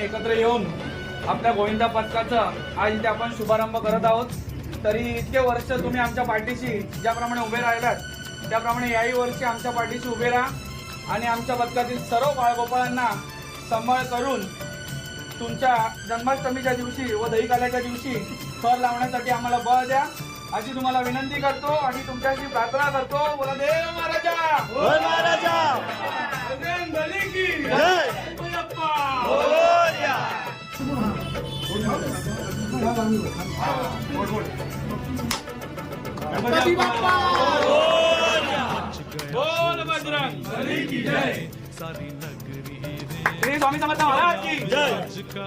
एकत्र येऊन आपल्या गोविंदा पथकाचा आज इथे आपण शुभारंभ करत आहोत। तरी इतके वर्ष तुम्ही आमच्या पाठीशी ज्याप्रमाणे उभे राहिलात त्याप्रमाणे याही वर्षी आमच्या पाठीशी उभे राहा आणि आमच्या पथकातील सर्व बाळगोपाळांना सांभाळ करून तुमच्या जन्माष्टमीच्या दिवशी व दहीकाल्याच्या दिवशी फर लावण्यासाठी आम्हाला बळ द्या अशी तुम्हाला विनंती करतो आणि तुमच्याशी प्रार्थना करतो। बोला देव महाराजा जय महाराजा बजरंग बली की जय अय्यप्पा बोलिया गणपती बाप्पा बोल बजरंग बली की जय। सारी नगरी श्री स्वामी समर्थ महाराज की जय। का